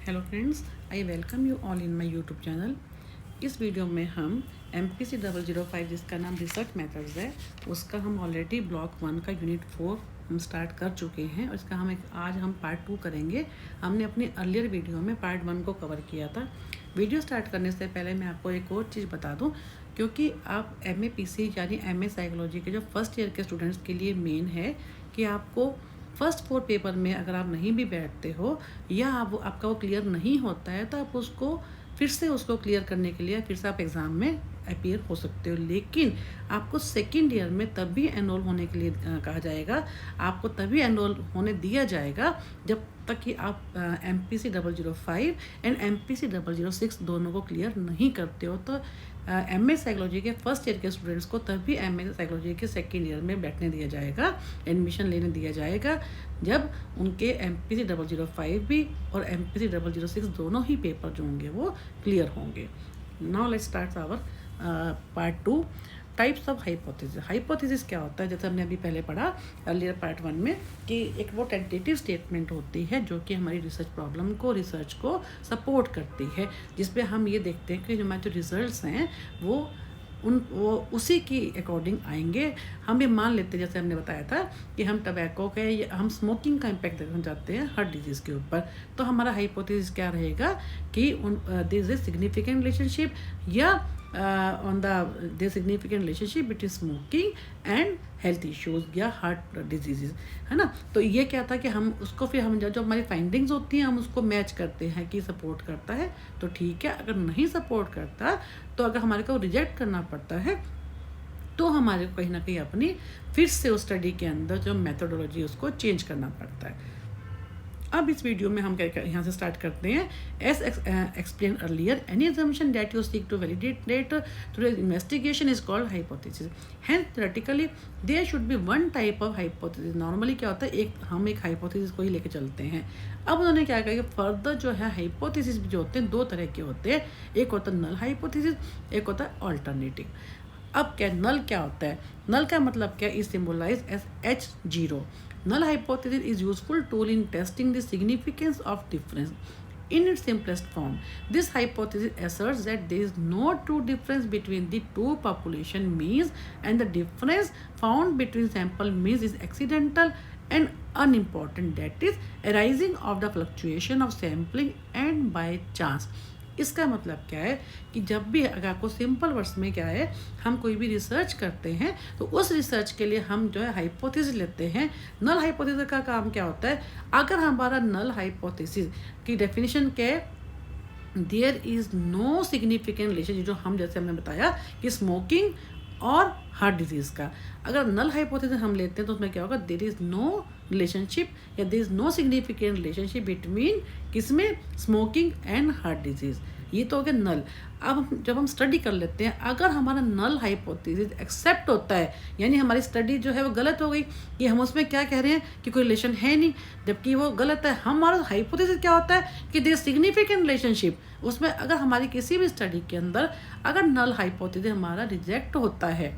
Hello friends, I welcome you all in my YouTube channel. इस video में हम MPC 005 जिसका नाम रिसर्च मेथड्स है, उसका हम ऑलरेडी ब्लॉक 1 का यूनिट 4 हम स्टार्ट कर चुके हैं और इसका आज हम पार्ट 2 करेंगे। हमने अपनी अर्लियर वीडियो में पार्ट 1 को कवर किया था। वीडियो स्टार्ट करने से पहले मैं आपको एक और चीज़ बता दूं, क्योंकि आप MAPC यानी MA साइकोलॉजी के जो फर्स्ट ईयर के स्टूडेंट्स के लिए मेन है कि आपको फर्स्ट 4 पेपर में अगर आप नहीं भी बैठते हो या आपका वो क्लियर नहीं होता है, तो आप उसको फिर से उसको क्लियर करने के लिए फिर से आप एग्ज़ाम में अपीयर हो सकते हो। लेकिन आपको सेकेंड ईयर में तभी एनरोल होने के लिए कहा जाएगा, आपको तभी एनरोल होने दिया जाएगा जब तक कि आप MPC 005 एंड MPC 006 दोनों को क्लियर नहीं करते हो। तो MA साइकोलॉजी के फर्स्ट ईयर के स्टूडेंट्स को तभी MA साइकोलॉजी के सेकेंड ईयर में बैठने दिया जाएगा, एडमिशन लेने दिया जाएगा, जब उनके MPC 005 भी और MPC 006 दोनों ही पेपर जो होंगे वो क्लियर होंगे। Now let's start our part 2, types of hypothesis. Hypothesis क्या होता है, जैसे हमने अभी पहले पढ़ा अर्लियर पार्ट 1 में कि एक वो टेंटेटिव स्टेटमेंट होती है जो कि हमारी रिसर्च को सपोर्ट करती है, जिसपे हम ये देखते हैं कि जो हमारे जो रिजल्ट्स हैं वो उसी की अकॉर्डिंग आएंगे। हम ये मान लेते हैं, जैसे हमने बताया था कि हम टबैको का या हम स्मोकिंग का इम्पैक्ट देखना चाहते हैं हार्ट डिजीज़ के ऊपर, तो हमारा हाइपोथेसिस क्या रहेगा कि there is a significant relationship या on the significant relationship between smoking and health issues या हार्ट डिजीज़, है ना। तो ये क्या था कि हम उसको फिर हम जो हमारी फाइंडिंग्स होती हैं हम उसको मैच करते हैं कि सपोर्ट करता है तो ठीक है, अगर नहीं सपोर्ट करता तो अगर हमारे को रिजेक्ट करना पड़ता है तो हमारे को कहीं ना कहीं अपनी फिर से उस स्टडी के अंदर जो मेथोडोलॉजी उसको चेंज करना पड़ता है। अब इस वीडियो में हम क्या यहाँ से स्टार्ट करते हैं। As explain earlier, any assumption that you seek to validate through investigation is called hypothesis. Hence theoretically there should be one type of hypothesis. Normally क्या होता है, हम एक हाइपोथेसिस को ही लेके चलते हैं। अब उन्होंने क्या कहा कि फर्दर जो है हाइपोथेसिस जो होते हैं दो तरह के होते हैं, एक होता है नल हाइपोथेसिस, एक होता है ऑल्टरनेटिव। अब क्या नल क्या होता है, नल का मतलब क्या is symbolize as H0। Null hypothesis is useful tool in testing the significance of difference. In its simplest form, this hypothesis asserts that there is no true difference between the two population means and the difference found between sample means is accidental and unimportant, that is arising of the fluctuation of sampling and by chance. इसका मतलब क्या है कि जब भी अगर आपको simple words में क्या है, हम कोई भी रिसर्च करते हैं तो उस रिसर्च के लिए हम जो है हाइपोथेसिस लेते हैं। नल हाइपोथेसिस का काम क्या होता है, अगर हमारा नल हाइपोथेसिस की डेफिनेशन क्या है, there is no significant relation, जो जैसे हमने बताया कि स्मोकिंग और हार्ट डिजीज़ का अगर नल हाइपोथेसिस हम लेते हैं तो उसमें क्या होगा, देयर इज़ नो रिलेशनशिप या there is no significant relationship between किसमें, स्मोकिंग एंड हार्ट डिजीज़। ये तो हो गया नल। अब जब हम स्टडी कर लेते हैं, अगर हमारा नल हाइपोथेसिस एक्सेप्ट होता है, यानी हमारी स्टडी जो है वो गलत हो गई कि हम उसमें क्या कह रहे हैं कि कोई रिलेशन है नहीं, जबकि वो गलत है। हमारा हाइपोथेसिस क्या होता है कि देयर सिग्निफिकेंट रिलेशनशिप, उसमें अगर हमारी किसी भी स्टडी के अंदर अगर नल हाइपोथेसिस हमारा रिजेक्ट होता है,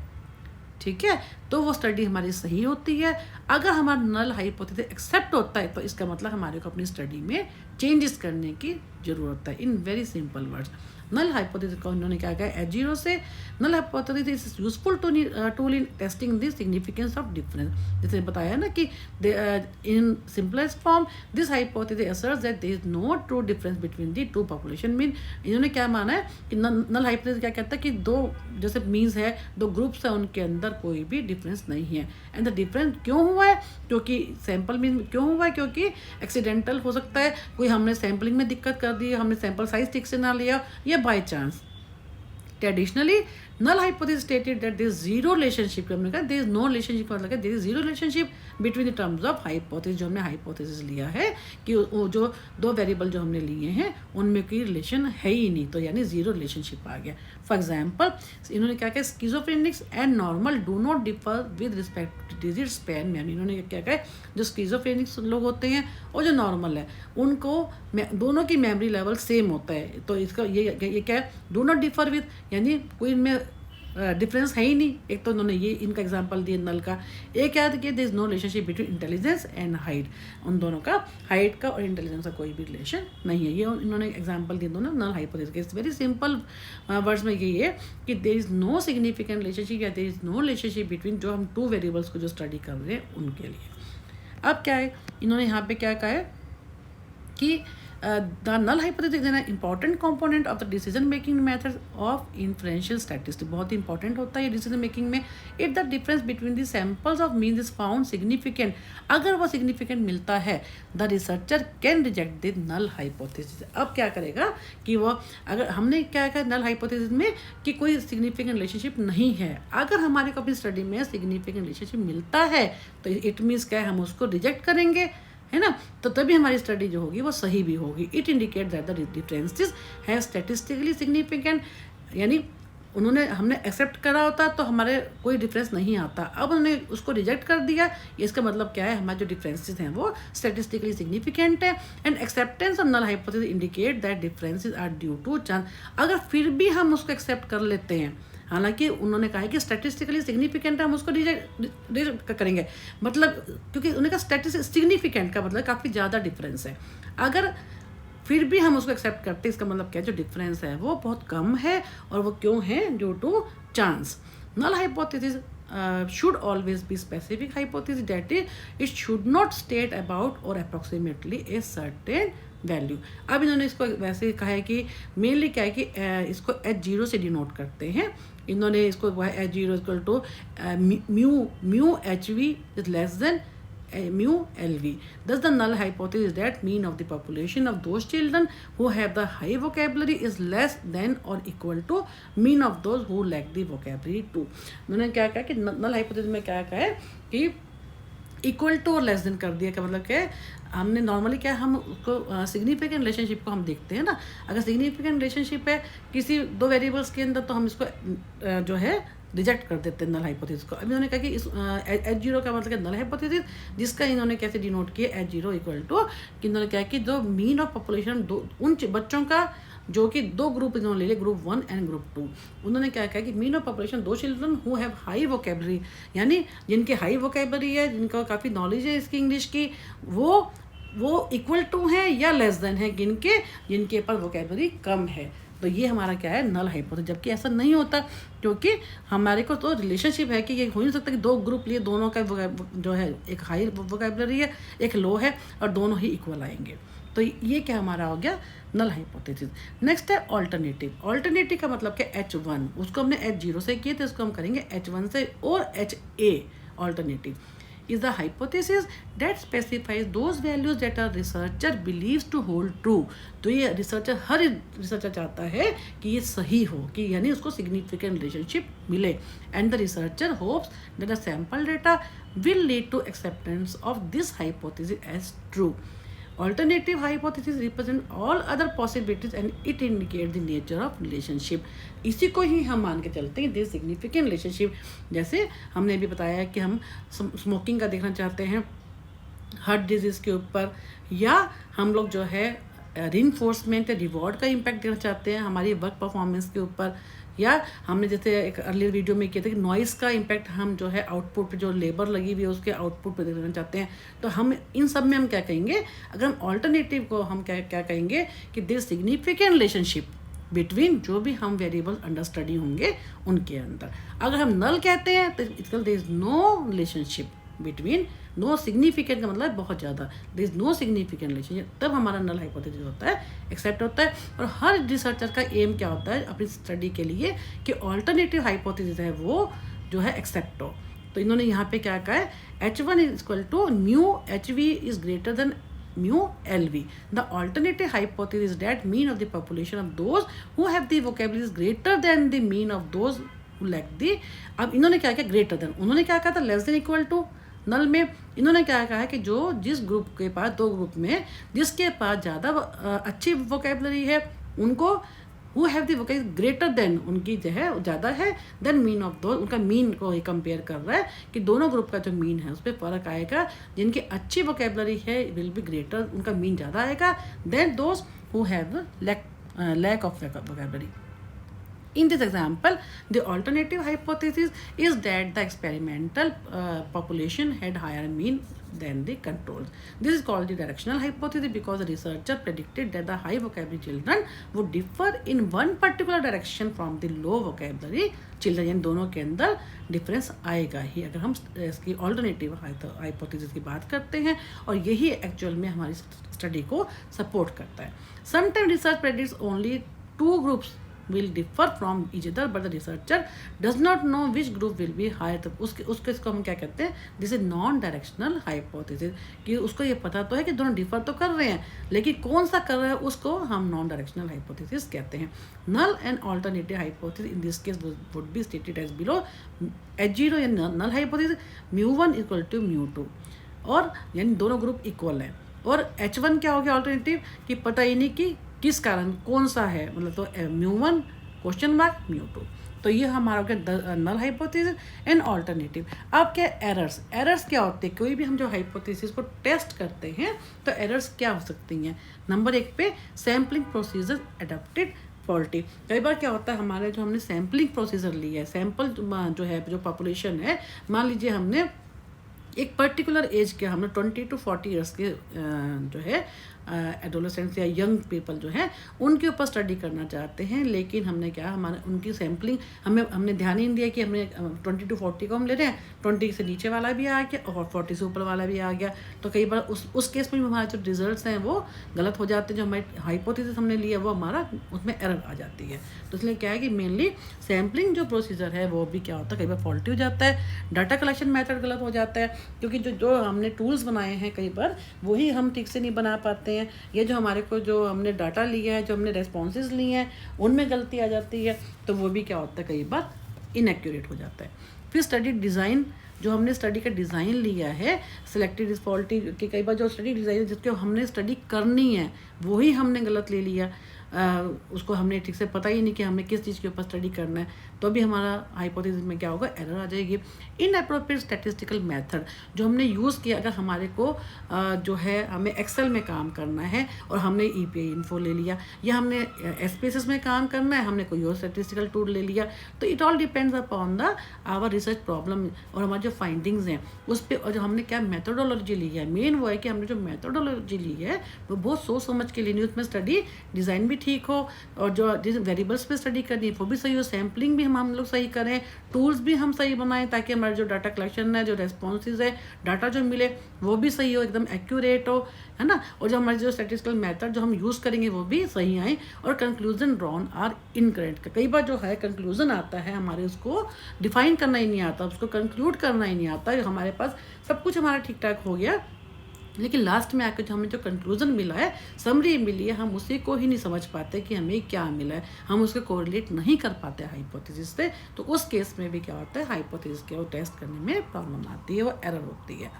ठीक है, तो वो स्टडी हमारी सही होती है। अगर हमारा नल हाइपोथेसिस एक्सेप्ट होता है तो इसका मतलब हमारे को अपनी स्टडी में चेंजेस करने की ज़रूरत है। In very simple words, null hypothesis को उन्होंने क्या कहा, H0 से null hypothesis is useful tool in testing the significance of difference. जैसे बताया ना कि in simplest form this hypothesis asserts that there is no true difference between the two population mean. इन्होंने क्या माना है कि नल हाइपोथेसिस क्या कहता है कि दो जैसे मीन्स है, दो ग्रुप्स है, उनके अंदर कोई भी डिफरेंस नहीं है। एंड द डिफरेंस क्यों हुआ है, क्योंकि सैंपल मीन क्यों हुआ है, क्योंकि एक्सीडेंटल हो सकता है, कोई हमने सैम्पलिंग में दिक्कत कर दी, हमने सैंपल साइज ठीक से ना लिया, या by chance. Traditionally null hypothesis stated that there is zero relationship, हमने कहा देयर इज नो रिलेशनशिप, मतलब there is zero relationship between the terms of hypothesis. जो हमने हाइपोथेसिस लिया है कि वो जो दो वेरिएबल जो हमने लिए हैं उनमें कोई रिलेशन है ही नहीं, तो यानी जीरो रिलेशनशिप आ गया। फॉर एग्जाम्पल इन्होंने क्या कहा, schizophrenics and normal do not differ with respect to disease span में। इन्होंने क्या कहा, जो स्किज़ोफ्रेनिक्स लोग होते हैं और जो नॉर्मल है उनको दोनों की मेमोरी लेवल सेम होता है, तो इसका ये क्या है, डू नॉट डिफर विद, यानी कोई इनमें डिफरेंस है ही नहीं। एक तो उन्होंने ये इनका एग्जांपल दिया नल का, एक क्या है कि there is no relationship between intelligence and height, उन दोनों का हाइट का और इंटेलिजेंस का कोई भी रिलेशन नहीं है। ये इन्होंने एग्जांपल दिए दोनों नल हाइपोथेसिस के। इट्स वेरी सिंपल वर्ड्स में यही है कि there is no significant relationship या there is no relationship between जो हम टू वेरिएबल्स को जो स्टडी कर रहे हैं उनके लिए। अब क्या है, इन्होंने यहाँ पे क्या कहा है कि the null hypothesis is an important component of the decision making method of inferential statistics. बहुत इंपॉर्टेंट होता है ये डिसीजन मेकिंग में। If the difference between the samples of mean is found significant, अगर वो सिग्निफिकेंट मिलता है the researcher can reject the null hypothesis. अब क्या करेगा कि वो, अगर हमने क्या कहा नल हाइपोथेसिस में कि कोई सिग्निफिकेंट रिलेशनशिप नहीं है, अगर हमारे को अपनी स्टडी में सिग्निफिकेंट रिलेशनशिप मिलता है तो इट मीन्स क्या है, हम उसको रिजेक्ट करेंगे, है ना। तो तभी हमारी स्टडी जो होगी वो सही भी होगी। It indicate that the differences है स्टैटिस्टिकली सिग्निफिकेंट, यानी हमने एक्सेप्ट करा होता तो हमारे कोई डिफरेंस नहीं आता, अब उन्होंने उसको रिजेक्ट कर दिया। इसका मतलब क्या है, हमारे जो डिफरेंसेस हैं वो स्टैटिस्टिकली सिग्निफिकेंट है। And acceptance of null hypothesis indicate that differences are due to chance. अगर फिर भी हम उसको एक्सेप्ट कर लेते हैं, हालांकि उन्होंने कहा है कि स्टैटिस्टिकली सिग्निफिकेंट है, हम उसको रिजेक्ट करेंगे, मतलब क्योंकि उन्होंने कहा स्टैटिस्टिक सिग्निफिकेंट का मतलब काफ़ी ज़्यादा डिफरेंस है। अगर फिर भी हम उसको एक्सेप्ट करते हैं, इसका मतलब क्या है, जो डिफरेंस है वो बहुत कम है, और वो क्यों है, due to chance. Null hypothesis should always be specific hypothesis, that is it should not state about or approximately a certain value. अब इन्होंने इसको वैसे कहा है कि मेनली क्या है कि इसको H0 से डिनोट करते हैं। इन्होंने इसको H0 equal to mu HV is less than mu LV. Thus the null hypothesis is that mean of the population of those children who have the high vocabulary is less than or equal to mean of those who lack the vocabulary too. उन्होंने क्या कहा कि null hypothesis में क्या कहा है कि equal to और लेस देन कर दिया। का मतलब क्या है, हमने नॉर्मली क्या हम उसको सिग्निफिकेंट रिलेशनशिप को हम देखते हैं ना, अगर सिग्निफिकेंट रिलेशनशिप है किसी दो वेरिएबल्स के अंदर तो हम इसको जो है रिजेक्ट कर देते हैं नल हाइपोथेसिस को। अभी उन्होंने कहा कि इस H0 का मतलब क्या नल हाइपोथेसिस, जिसका इन्होंने कैसे डिनोट किया H0 इक्वल टू कि इन्होंने क्या कि जो मीन ऑफ पॉपुलेशन उन बच्चों का जो कि दो ग्रुप इन्होंने ले लिया, ग्रुप 1 एंड ग्रुप 2। उन्होंने क्या कहा कि मीन ऑफ पॉपुलेशन दो children who have high vocabulary, यानी जिनके हाई वोकेबलरी है, जिनका काफ़ी नॉलेज है इसकी इंग्लिश की, वो इक्वल टू हैं या लेस देन है जिनके पास वोकेबलरी कम है। तो ये हमारा क्या है, नल हाइपोथेसिस। जबकि ऐसा नहीं होता, क्योंकि हमारे को तो रिलेशनशिप है कि ये हो नहीं सकता कि दो ग्रुप लिए दोनों का जो है एक हाई वोकेबलरी है एक लो है और दोनों ही इक्वल आएंगे। तो ये क्या हमारा हो गया, नल हाइपोथेसिस। नेक्स्ट है ऑल्टरनेटिव। ऑल्टरनेटिव का मतलब क्या, H1, उसको हमने H0 से किए थे, इसको हम करेंगे H1 से, और HA alternative is the hypothesis that specifies those values that a researcher believes to hold true। तो ये रिसर्चर, हर रिसर्चर चाहता है कि ये सही हो, कि यानी उसको सिग्निफिकेंट रिलेशनशिप मिले। And the researcher hopes that the sample data will lead to acceptance of this hypothesis as true। Alternative hypothesis represent all other possibilities and it indicates the nature of relationship। इसी को ही हम मान के चलते हैं this significant relationship. जैसे हमने अभी बताया कि हम स्मोकिंग का देखना चाहते हैं हार्ट डिजीज़ के ऊपर, या हम लोग जो है रीइंफोर्समेंट या रिवॉर्ड का इम्पैक्ट देखना चाहते हैं हमारी वर्क परफॉर्मेंस के ऊपर, या हमने जैसे एक अर्लियर वीडियो में किया था कि नॉइस का इम्पैक्ट हम जो है आउटपुट पे, जो लेबर लगी हुई है उसके आउटपुट पे देखना चाहते हैं। तो हम इन सब में हम क्या कहेंगे, अगर हम ऑल्टरनेटिव को हम क्या कहेंगे कि देयर सिग्निफिकेंट रिलेशनशिप बिटवीन जो भी हम वेरिएबल अंडर स्टडी होंगे उनके अंदर। अगर हम नल कहते हैं तो इसका there is no relationship between, no significant का मतलब बहुत ज़्यादा, there is no significant relationship, तब हमारा नल हाइपोथेसिस होता है, एक्सेप्ट होता है। और हर रिसर्चर का एम क्या होता है अपनी स्टडी के लिए कि ऑल्टरनेटिव हाइपोथेसिस है वो जो है एक्सेप्ट हो। तो इन्होंने यहाँ पे क्या कहा है, H1 is equal to mu HV is greater than mu LV। The alternative hypothesis is that mean of the population of those who have the vocabulary is greater than the mean of those who lack the। अब इन्होंने क्या किया, greater than, उन्होंने क्या कहा था less than equal to. नल में इन्होंने क्या कहा है कि जिस ग्रुप के पास, दो ग्रुप में जिसके पास ज़्यादा अच्छी वोकेबलरी है उनको who have the vocabulary greater than, उनकी जो है ज़्यादा है देन मीन ऑफ दो, उनका मीन को ही कंपेयर कर रहा है कि दोनों ग्रुप का जो मीन है उस पर फ़र्क आएगा। जिनकी अच्छी वोकेबलरी है विल बी ग्रेटर, उनका मीन ज़्यादा आएगा than those who have lack of vocabulary. In this example, the alternative hypothesis is that the experimental population had higher mean than the controls. This is called the directional hypothesis because the researcher predicted that the high vocabulary children would differ in one particular direction from the low vocabulary children. इन दोनों के अंदर difference आएगा ही अगर हम इसकी alternative hypothesis की बात करते हैं, और यही एक्चुअल में हमारी स्टडी को सपोर्ट करता है. Sometime research predicts only two groups will differ from each other, but the researcher does not know which group will be higher. तो उसके इसको हम क्या कहते हैं, this is non directional hypothesis, कि उसको ये पता तो है कि दोनों डिफर तो कर रहे हैं, लेकिन कौन सा कर रहा है उसको हम नॉन डायरेक्शनल हाइपोथेसिस कहते हैं. Null and alternative hypothesis in this case would be stated as below. H0 या नल हाइपोथेसिस μ1 इक्वल टू μ2, और यानी दोनों ग्रुप इक्वल है. और H1 क्या हो गया ऑल्टरनेटिव, कि पता ही नहीं कि किस कारण कौन सा है, मतलब तो μ1 क्वेश्चन मार्क μ2. तो ये हमारा हो गया नल हाइपोथेसिस एंड ऑल्टरनेटिव. अब क्या एरर्स क्या होते हैं, कोई भी हम जो हाइपोथेसिस को टेस्ट करते हैं तो एरर्स क्या हो सकती हैं. नंबर 1 पे सैम्पलिंग प्रोसीजर एडप्टेड फॉल्टी. कई बार क्या होता है, हमारे जो हमने सैम्पलिंग प्रोसीजर लिया है, सैम्पल जो है जो पॉपुलेशन है, मान लीजिए हमने एक पर्टिकुलर एज के, हमने 20 to 40 ईयर्स के जो है एडोलेसेंट्स या यंग पीपल जो हैं उनके ऊपर स्टडी करना चाहते हैं, लेकिन हमने क्या, हमारे उनकी सैम्पलिंग हमने ध्यान ही नहीं दिया कि हमने 20 to 40 को हम ले रहे हैं, 20 से नीचे वाला भी आ गया और 40 से ऊपर वाला भी आ गया. तो कई बार उस केस में हमारे जो रिजल्ट्स हैं वो गलत हो जाते हैं, जो हमारी हाइपोथेसिस हमने लिया वो हमारा उसमें एरर आ जाती है. तो इसलिए क्या है कि मेनली सैम्पलिंग जो प्रोसीजर है वो भी क्या होता है, कई बार फॉल्टी हो जाता है, डाटा कलेक्शन मेथड गलत हो जाता है, क्योंकि जो हमने टूल्स बनाए हैं कई बार वही हम ठीक से नहीं बना पाते हैं. ये जो हमारे को जो हमने डाटा लिया है, जो हमने रेस्पॉन्सेज लिए हैं, उनमें गलती आ जाती है, तो वो भी क्या होता है, कई बार इनएक्यूरेट हो जाता है. फिर स्टडी डिज़ाइन, जो हमने स्टडी का डिज़ाइन लिया है, सिलेक्टेड इज फॉल्टी, कि कई बार जो स्टडी डिज़ाइन जिसको हमने स्टडी करनी है वही हमने गलत ले लिया, उसको हमने ठीक से पता ही नहीं कि हमने किस चीज़ के ऊपर स्टडी करना है, तो भी हमारा हाइपोथेसिस में क्या होगा, एरर आ जाएगी. इनएप्रोप्रिएट स्टैटिस्टिकल मेथड जो हमने यूज़ किया, अगर हमारे को जो है हमें एक्सेल में काम करना है और हमने EPI इन्फो ले लिया, या हमने SPSS में काम करना है, हमने कोई और स्टैटिस्टिकल टूल ले लिया, तो it all depends upon the our research problem और हमारी जो फाइंडिंग्स हैं उस पर, और जो हमने क्या मेथोडोलॉजी ली है. मेन वो है कि हमने जो मेथोडोलॉजी ली है वो बहुत सोच समझ के लिए, उसमें स्टडी डिज़ाइन भी ठीक हो, और जो जिस वेरिएबल्स पे स्टडी करनी है वो भी सही हो, सैम्पलिंग भी हम लोग सही करें, टूल्स भी हम सही बनाएं, ताकि हमारा जो डाटा कलेक्शन है, जो रेस्पॉन्सेज है, डाटा जो मिले वो भी सही हो, एकदम एक्यूरेट हो, है ना. और जो हमारे जो स्टैटिस्टिकल मेथड जो हम यूज़ करेंगे वो भी सही आए, और कंक्लूजन ड्रॉन आर इनकरेक्ट. कई बार जो है कंक्लूजन आता है हमारे, उसको डिफाइन करना ही नहीं आता, उसको कंक्लूड करना ही नहीं आता. हमारे पास सब कुछ हमारा ठीक ठाक हो गया, लेकिन लास्ट में आकर जो हमें जो कंक्लूजन मिला है, समरी मिली है, हम उसी को ही नहीं समझ पाते कि हमें क्या मिला है, हम उसको कोरिलेट नहीं कर पाते हाइपोथेसिस से. तो उस केस में भी क्या होता है, हाइपोथेसिस के वो टेस्ट करने में प्रॉब्लम आती है, वो एरर होती है.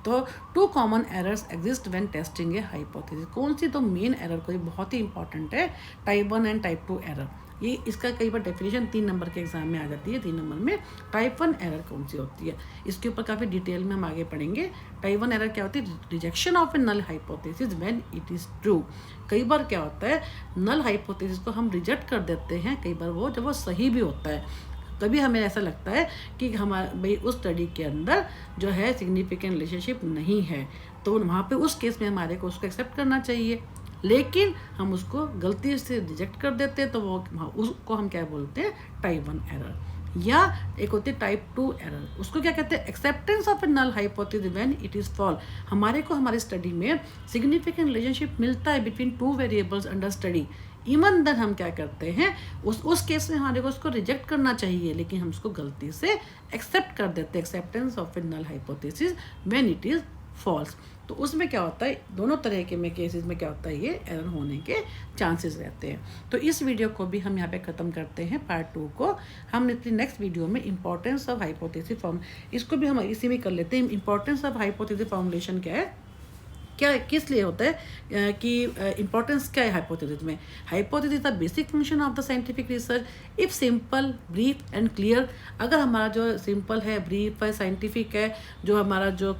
तो 2 common errors exist when tasting a hypothesis. कौन सी तो मेन एरर कोई बहुत ही इंपॉर्टेंट है, टाइप 1 एंड टाइप 2 एरर. ये इसका कई बार डेफिनेशन 3 नंबर के एग्जाम में आ जाती है. 3 नंबर में टाइप 1 एरर कौन सी होती है, इसके ऊपर काफ़ी डिटेल में हम आगे पढ़ेंगे. टाइप 1 एरर क्या होती है, rejection of a null hypothesis when it is true. कई बार क्या होता है, नल हाइपोथेसिस को हम रिजेक्ट कर देते हैं, कई बार वो जब वो सही भी होता है. कभी हमें ऐसा लगता है कि हमारा भाई उस स्टडी के अंदर जो है सिग्निफिकेंट रिलेशनशिप नहीं है, तो वहाँ पे उस केस में हमारे को उसको एक्सेप्ट करना चाहिए, लेकिन हम उसको गलती से रिजेक्ट कर देते हैं, तो वो उसको हम क्या बोलते हैं, टाइप 1 एरर. या एक होती है टाइप 2 एरर, उसको क्या कहते हैं, acceptance of a null hypothesis when it is false. हमारे को हमारी स्टडी में सिग्निफिकेंट रिलेशनशिप मिलता है between 2 variables under study, even then हम क्या करते हैं, उस केस में हमारे को उसको रिजेक्ट करना चाहिए, लेकिन हम उसको गलती से एक्सेप्ट कर देते हैं, acceptance of a null hypothesis when it is false. तो उसमें क्या होता है, दोनों तरह के में केसेस में क्या होता है, ये एरर होने के चांसेस रहते हैं. तो इस वीडियो को भी हम यहाँ पे ख़त्म करते हैं, पार्ट 2 को. हम अपनी नेक्स्ट वीडियो में इंपॉर्टेंस ऑफ हाइपोथेसिस फॉर्म, इसको भी हम इसी में कर लेते हैं. इंपॉर्टेंस ऑफ हाइपोथेसिस फॉर्मुलेशन क्या है, क्या किस लिए होता है कि इंपॉर्टेंस क्या है हाइपोथेसिस में? Hypothesis the basic function of the scientific research if simple brief and clear. अगर हमारा जो सिंपल है, ब्रीफ है, साइंटिफिक है, जो हमारा जो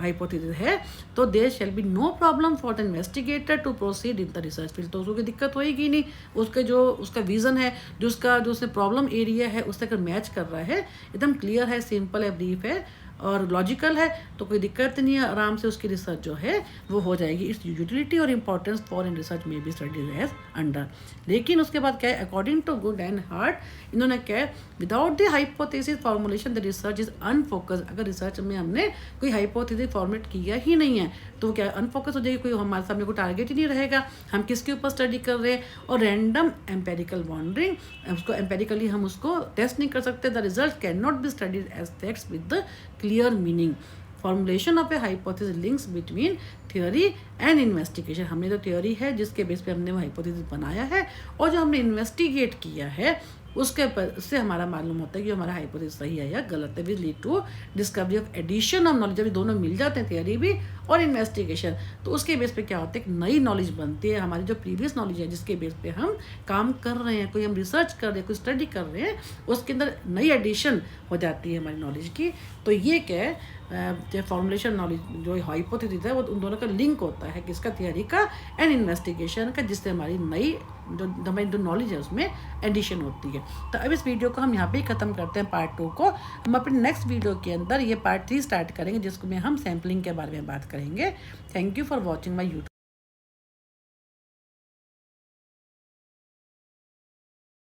हाइपोथेसिस है, तो there shall be no problem for the investigator to proceed in the research field. तो उसको कोई दिक्कत होएगी नहीं, उसके जो उसका विजन है, जो उसने प्रॉब्लम एरिया है, उससे अगर मैच कर रहा है, एकदम क्लियर है, सिंपल है, ब्रीफ है और लॉजिकल है, तो कोई दिक्कत नहीं है, आराम से उसकी रिसर्च जो है वो हो जाएगी। इट्स यूटिलिटी और इंपॉर्टेंस फॉर इन रिसर्च में बी स्टडीज एज अंडर। लेकिन उसके बाद क्या है, according to Goode and Hatt इन्होंने क्या है, without the hypothesis formulation the research is unfocus. अगर रिसर्च में हमने कोई हाइपोथेसिस फॉर्मुलेट किया ही नहीं है तो क्या अनफोकस हो जाएगी, कोई हमारे सामने कोई टारगेट ही नहीं रहेगा, हम किसके ऊपर स्टडी कर रहे हैं। और रैंडम एम्पेरिकल वॉन्डरिंग, उसको एम्पेरिकली हम उसको टेस्ट नहीं कर सकते। The result can not be studies as facts with the clear meaning. Formulation of a hypothesis links between theory and investigation. हमने तो थ्योरी है जिसके बेस पे हमने वो हाइपोथेसिस बनाया है, और जो हमने इन्वेस्टिगेट किया है उसके उससे हमारा मालूम होता है कि हमारा हाइपोथेसिस सही है या गलत है। Which lead to discovery of addition of knowledge. जब ये दोनों मिल जाते हैं, थ्योरी भी और इन्वेस्टिगेशन, तो उसके बेस पे क्या होता है, एक नई नॉलेज बनती है। हमारी जो प्रीवियस नॉलेज है जिसके बेस पे हम काम कर रहे हैं, कोई हम रिसर्च कर रहे हैं, कोई स्टडी कर रहे हैं, उसके अंदर नई एडिशन हो जाती है हमारी नॉलेज की। तो ये क्या है, जो फॉर्मुलेशन नॉलेज, जो हाइपोथेसिस है, वो उन दोनों का लिंक होता है, किसका, थ्योरी का एंड इन्वेस्टिगेशन का, जिससे हमारी नई हमारी जो नॉलेज है उसमें एडिशन होती है। तो अब इस वीडियो को हम यहाँ पे ही ख़त्म करते हैं, पार्ट 2 को। हम अपने नेक्स्ट वीडियो के अंदर ये पार्ट 3 स्टार्ट करेंगे, जिसको में हम सैम्पलिंग के बारे में बात करेंगे। Thank you for watching my YouTube.